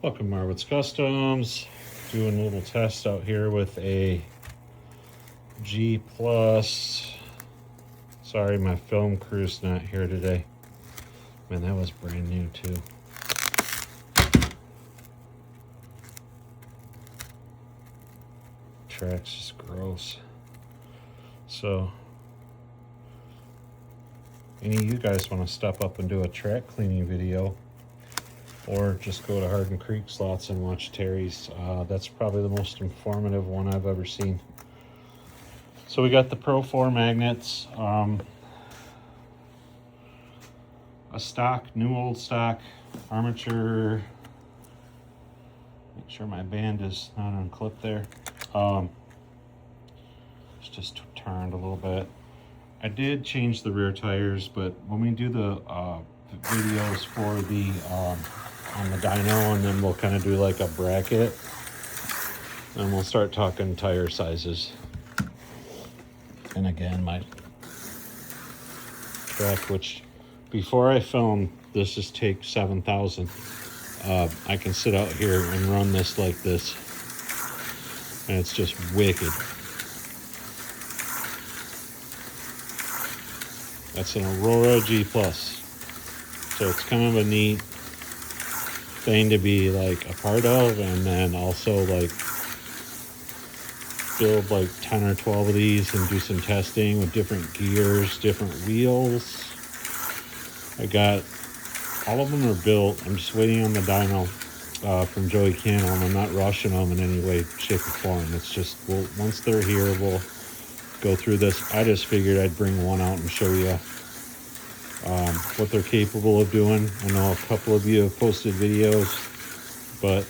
Welcome, Marwood's Customs. Doing a little test out here with a G Plus. Sorry, my film crew's not here today. Man, that was brand new too. Track's just gross. So, any of you guys want to step up and do a track cleaning video, or just go to Hardin Creek Slots and watch Terry's. That's probably the most informative one I've ever seen. So we got the Pro 4 magnets, a stock, new old stock armature. Make sure my band is not unclipped there. It's just turned a little bit. I did change the rear tires, but when we do the videos for the on the dyno, and then we'll kind of do like a bracket, and we'll start talking tire sizes. And again, my track, which before I film, this is take 7,000. I can sit out here and run this like this, and it's just wicked. That's an Aroura G Plus. So it's kind of a neat thing to be like a part of, and then also like build like 10 or 12 of these and do some testing with different gears, different wheels. I got all of them are built. I'm just waiting on the dyno from Joey Cannell, and I'm not rushing them in any way, shape, or form. It's just, once they're here, we'll go through this. I just figured I'd bring one out and show you what they're capable of doing. I know a couple of you have posted videos, but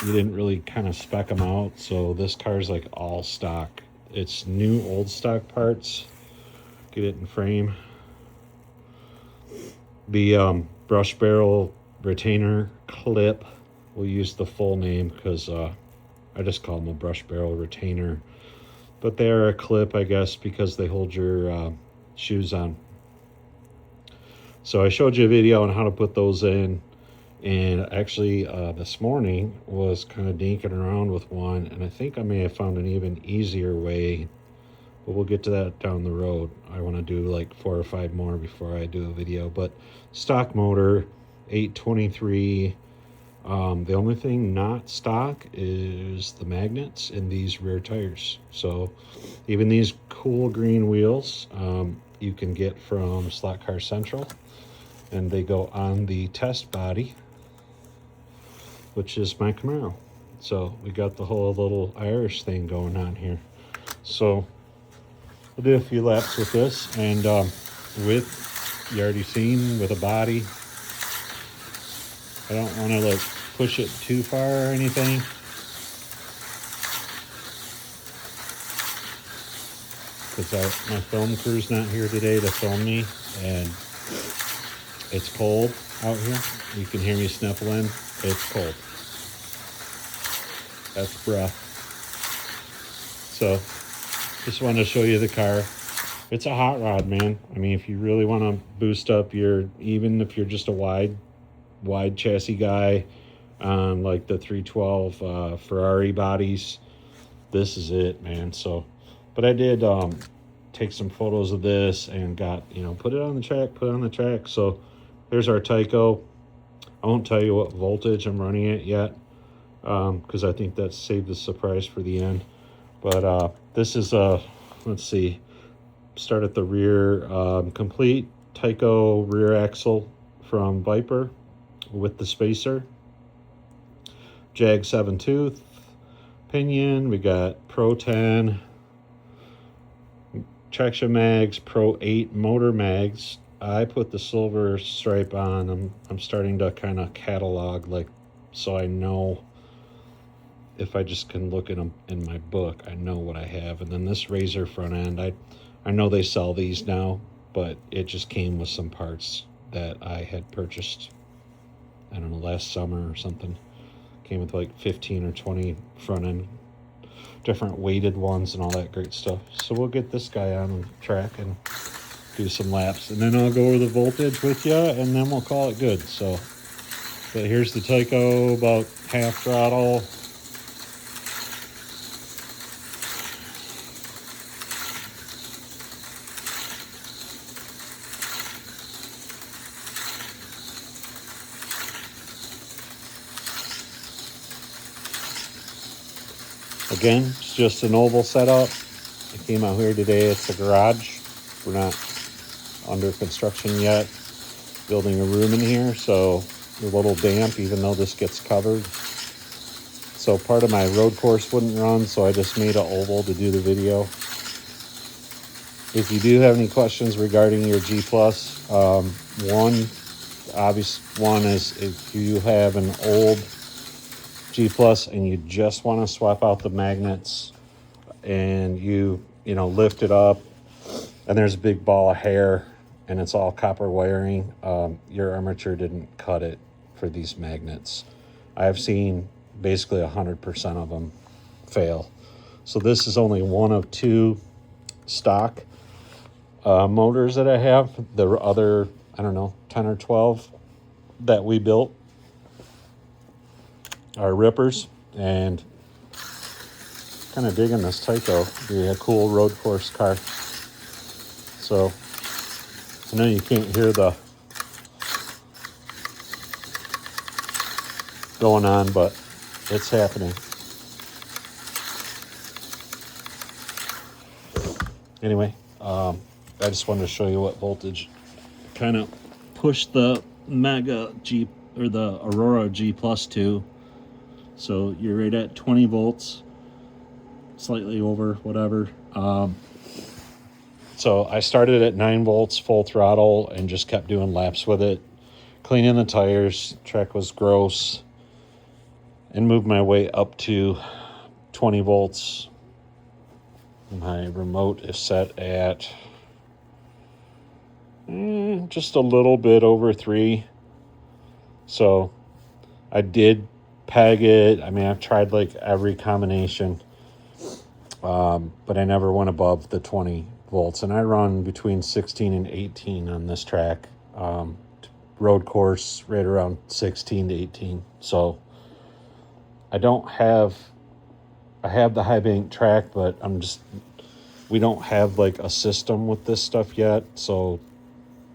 you didn't really kind of spec them out. So this car's like all stock. It's new old stock parts. Get it in frame. The brush barrel retainer clip, we'll use the full name because I just call them a brush barrel retainer, but they are a clip, I guess, because they hold your shoes on. So I showed you a video on how to put those in, and actually this morning was kind of dinking around with one, and I think I may have found an even easier way, but we'll get to that down the road. I want to do like 4 or 5 more before I do a video. But stock motor, 823. The only thing not stock is the magnets in these rear tires. So even these cool green wheels you can get from Slot Car Central, and they go on the test body, which is my Camaro. So we got the whole little Irish thing going on here. So we'll do a few laps with this, and with, you already seen, with a body. I don't want to like push it too far or anything. Because my film crew's not here today to film me, and it's cold out here. You can hear me sniffling. It's cold. That's breath. So just wanted to show you the car. It's a hot rod, man. I mean, if you really want to boost up your, even if you're just a wide chassis guy on like the 312 Ferrari bodies, this is it, man. So, but I did take some photos of this and got, put it on the track. So there's our Tyco. I won't tell you what voltage I'm running it yet, because I think that's saved the surprise for the end. But this is let's see, start at the rear, complete Tyco rear axle from Viper with the spacer, Jag 7-tooth pinion. We got Pro 10 traction mags, Pro 8 motor mags. I put the silver stripe on. I'm starting to kind of catalog, like, so I know, if I just can look at them in my book, I know what I have. And then this Razor front end, I know they sell these now, but it just came with some parts that I had purchased, I don't know, last summer or something. Came with like 15 or 20 front end, different weighted ones and all that great stuff. So we'll get this guy on the track and do some laps, and then I'll go over the voltage with you, and then we'll call it good. So But here's the Tyco, about half throttle. Again, it's just an oval setup. I came out here today. It's a garage. We're not under construction yet. Building a room in here, so a little damp even though this gets covered. So part of my road course wouldn't run, so I just made an oval to do the video. If you do have any questions regarding your G+, one obvious one is if you have an old G+ and you just want to swap out the magnets, and you lift it up and there's a big ball of hair and it's all copper wiring, your armature didn't cut it for these magnets. I've seen basically 100% of them fail. So this is only one of two stock motors that I have. The other, I don't know, 10 or 12 that we built are rippers, and kind of digging this Tyco. Be a cool road course car. So I know you can't hear the going on, but it's happening. Anyway, I just wanted to show you what voltage kind of pushed the Mega G or the Aroura G+ to. So you're right at 20 volts, slightly over, whatever. So I started at 9 volts full throttle and just kept doing laps with it, cleaning the tires. Track was gross, and moved my way up to 20 volts. My remote is set at just a little bit over 3. So I did peg it. I mean, I've tried like every combination, but I never went above the 20 volts. And I run between 16 and 18 on this track. Road course right around 16 to 18. So I have the high bank track, but we don't have like a system with this stuff yet. So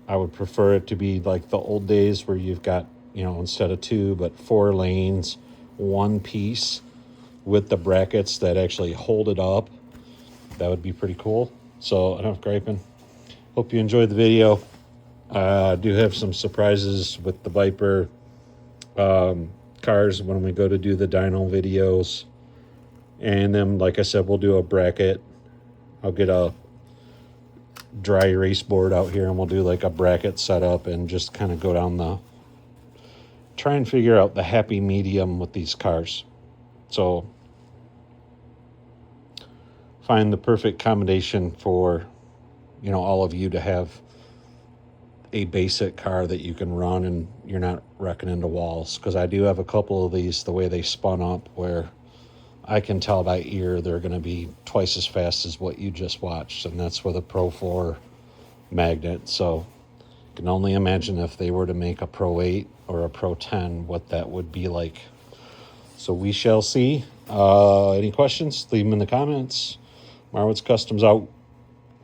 I would prefer it to be like the old days where you've got, instead of 2, but 4 lanes, one piece with the brackets that actually hold it up. That would be pretty cool. So enough griping. Hope you enjoyed the video. I do have some surprises with the Viper cars when we go to do the dyno videos. And then, like I said, we'll do a bracket. I'll get a dry erase board out here and we'll do like a bracket setup and just kind of go down try and figure out the happy medium with these cars. So find the perfect combination for, all of you to have a basic car that you can run and you're not wrecking into walls. Because I do have a couple of these, the way they spun up, where I can tell by ear they're going to be twice as fast as what you just watched, and that's with a Pro 4 magnet. So you can only imagine if they were to make a Pro 8 or a Pro 10, what that would be like. So we shall see. Any questions? Leave them in the comments. Marwood's Customs out.